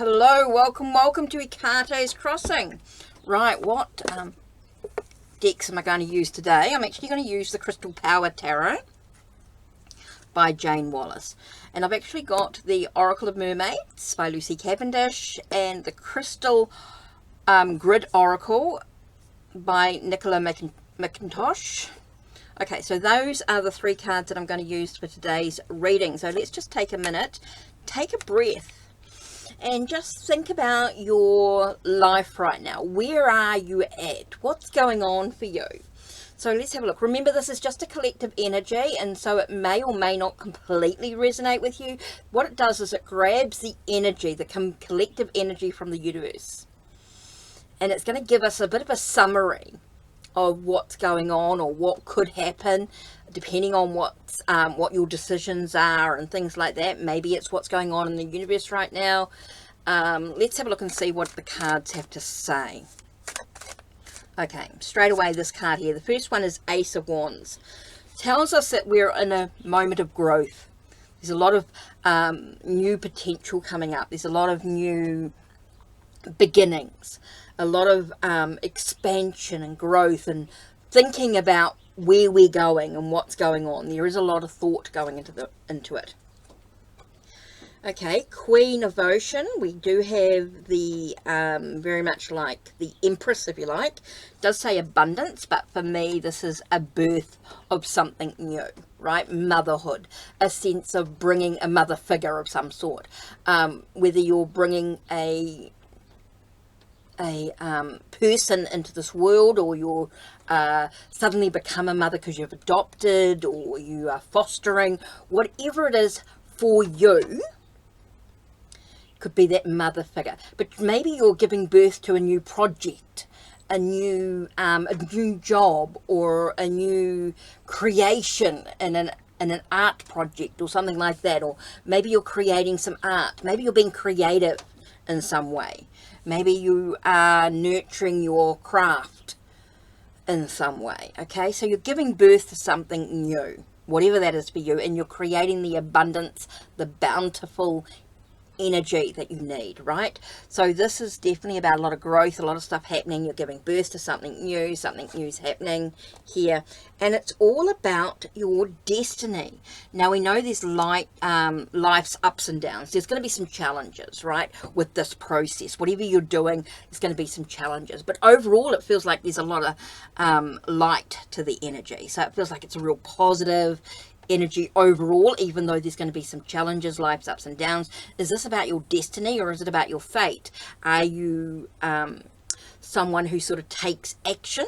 Hello, welcome to Ikate's Crossing. Right, what decks am I going to use today? I'm actually going to use the Crystal Power Tarot by Jane Wallace. And I've actually got the Oracle of Mermaids by Lucy Cavendish and the Crystal Grid Oracle by Nicola McIntosh. Okay, so those are the three cards that I'm going to use for today's reading. So let's just take a minute, take a breath, and just think about your life right now. Where are you at? What's going on for you? So let's have a look. Remember, this is just a collective energy, and so it may or may not completely resonate with you. What it does is it grabs the energy, the collective energy from the universe, and it's going to give us a bit of a summary of what's going on or what could happen, depending on what your decisions are and things like that. Maybe it's what's going on in the universe right now. Let's have a look and see what the cards have to say. Okay, straight away this card here. The first one is Ace of Wands. Tells us that we're in a moment of growth. There's a lot of new potential coming up. There's a lot of new beginnings, a lot of expansion and growth and thinking about where we're going and what's going on. There is a lot of thought going into it. Okay, Queen of Ocean. We do have the very much like the Empress, if you like. It does say abundance, but for me this is a birth of something new, right? Motherhood, a sense of bringing a mother figure of some sort, whether you're bringing a person into this world, or you're suddenly become a mother because you've adopted, or you are fostering, whatever it is for you, could be that mother figure. But maybe you're giving birth to a new project, a new job, or a new creation in an art project or something like that. Or maybe you're creating some art. Maybe you're being creative in some way. Maybe you are nurturing your craft in some way. Okay, so you're giving birth to something new, whatever that is for you, and you're creating the abundance, the bountiful energy that you need, right? So this is definitely about a lot of growth, a lot of stuff happening. You're giving birth to something new's happening here, and it's all about your destiny. Now we know there's life's ups and downs. There's going to be some challenges, right, with this process. Whatever you're doing, there's going to be some challenges, but overall it feels like there's a lot of light to the energy. So it feels like it's a real positive energy overall, even though there's going to be some challenges, life's ups and downs. Is this about your destiny, or is it about your fate? Are you someone who sort of takes action,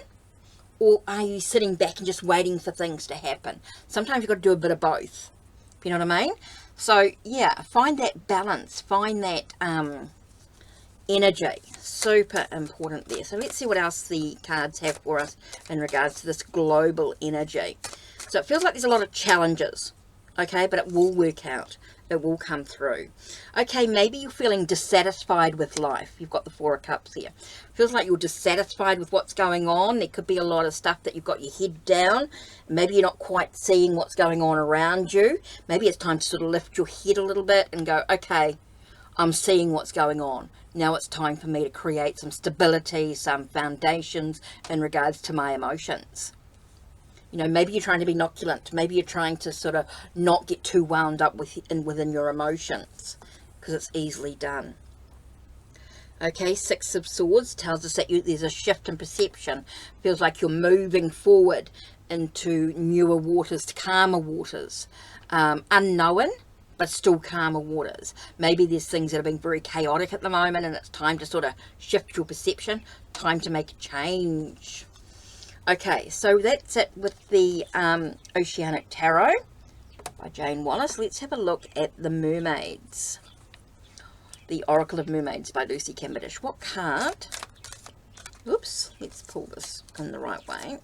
or are you sitting back and just waiting for things to happen? Sometimes you've got to do a bit of both, you know what I mean? So yeah, find that balance, find that energy. Super important there. So let's see what else the cards have for us in regards to this global energy. So it feels like there's a lot of challenges, okay, but it will work out. It will come through. Okay, maybe you're feeling dissatisfied with life. You've got the Four of Cups here. Feels like you're dissatisfied with what's going on. There could be a lot of stuff that you've got your head down. Maybe you're not quite seeing what's going on around you. Maybe it's time to sort of lift your head a little bit and go, okay, I'm seeing what's going on. Now it's time for me to create some stability, some foundations in regards to my emotions. You know, maybe you're trying to be inoculant. Maybe you're trying to sort of not get too wound up within your emotions, because it's easily done. Okay, Six of Swords tells us that there's a shift in perception. Feels like you're moving forward into newer waters, calmer waters. Unknown, but still calmer waters. Maybe there's things that are being very chaotic at the moment, and it's time to sort of shift your perception. Time to make a change. Okay, so that's it with the Oceanic Tarot by Jane Wallace. Let's have a look at the Mermaids. The Oracle of Mermaids by Lucy Cavendish. What card? Oops, let's pull this in the right way. I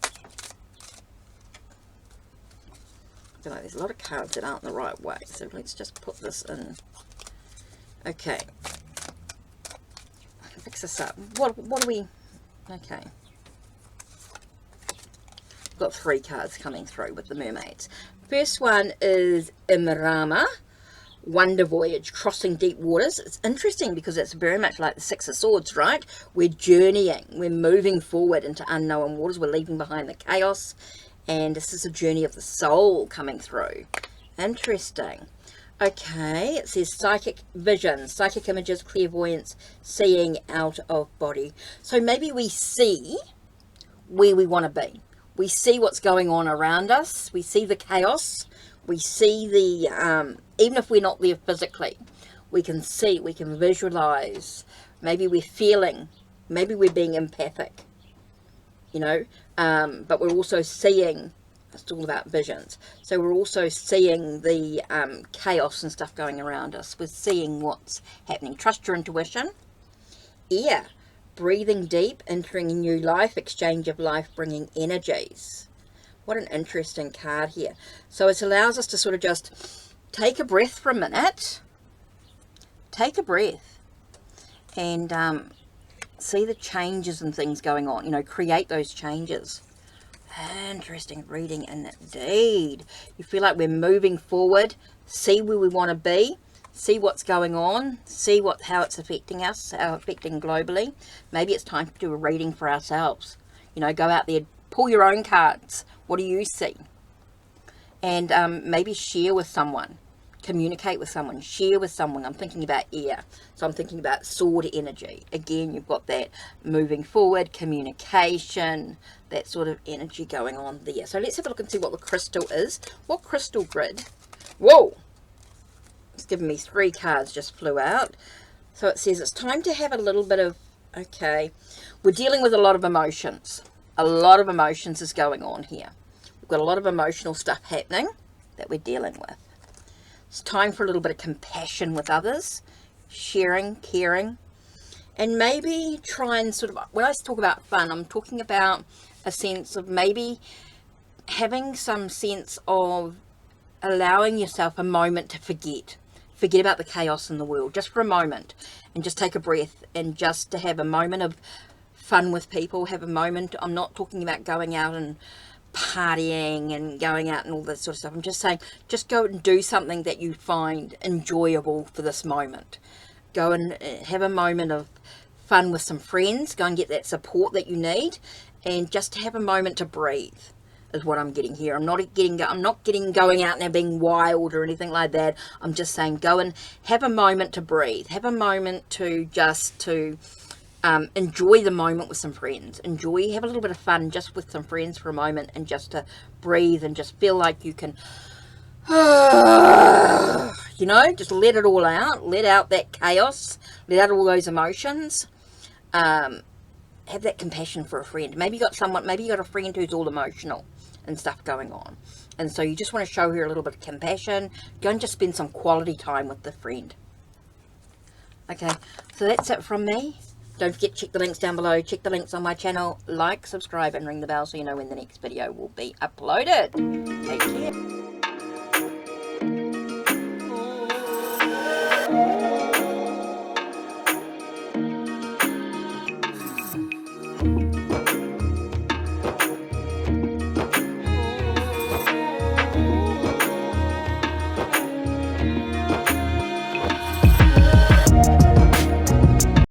don't know, there's a lot of cards that aren't the right way, so let's just put this in. Okay. I can fix this up. What do we... Okay. Got three cards coming through with the Mermaids. First one is Imarama, wonder voyage, crossing deep waters. It's interesting because it's very much like the Six of Swords, right? We're journeying, we're moving forward into unknown waters, we're leaving behind the chaos, and this is a journey of the soul coming through. Interesting. Okay, it says psychic visions, psychic images, clairvoyance, seeing out of body. So maybe we see where we want to be. We see what's going on around us. We see the chaos. We see the, even if we're not there physically, we can see, we can visualize. Maybe we're feeling, maybe we're being empathic, you know, but we're also seeing. It's all about visions. So we're also seeing the chaos and stuff going around us. We're seeing what's happening. Trust your intuition. Air. Breathing deep, entering a new life, exchange of life, bringing energies. What an interesting card here. So it allows us to sort of just take a breath for a minute. Take a breath. And see the changes and things going on. You know, create those changes. Interesting reading indeed. You feel like we're moving forward, see where we want to be, see what's going on, see how it's affecting us, how it's affecting globally. Maybe it's time to do a reading for ourselves. You know, go out there, pull your own cards. What do you see? And maybe share with someone. Communicate with someone, share with someone. I'm thinking about air, so I'm thinking about sword energy. Again, you've got that moving forward, communication, that sort of energy going on there. So let's have a look and see what the crystal is. What crystal grid? Whoa! It's given me 3 cards, just flew out. So it says it's time to have a little bit of, okay, we're dealing with a lot of emotions. A lot of emotions is going on here. We've got a lot of emotional stuff happening that we're dealing with. It's time for a little bit of compassion with others, sharing, caring, and maybe try and sort of, when I talk about fun, I'm talking about a sense of maybe having some sense of allowing yourself a moment to forget about the chaos in the world, just for a moment, and just take a breath and just to have a moment of fun with people, have a moment. I'm not talking about going out and partying and going out and all that sort of stuff. I'm just saying, just go and do something that you find enjoyable for this moment. Go and have a moment of fun with some friends. Go and get that support that you need, and just have a moment to breathe is what I'm getting here. I'm not getting going out and being wild or anything like that. I'm just saying, go and have a moment to breathe. Have a moment to enjoy the moment with some friends. Have a little bit of fun just with some friends for a moment, and just to breathe and just feel like you can, you know, just let it all out. Let out that chaos. Let out all those emotions. Have that compassion for a friend. Maybe you got a friend who's all emotional and stuff going on. And so you just want to show her a little bit of compassion. Go and just spend some quality time with the friend. Okay, so that's it from me. Don't forget to check the links down below. Check the links on my channel. Like, subscribe, and ring the bell so you know when the next video will be uploaded. Take care.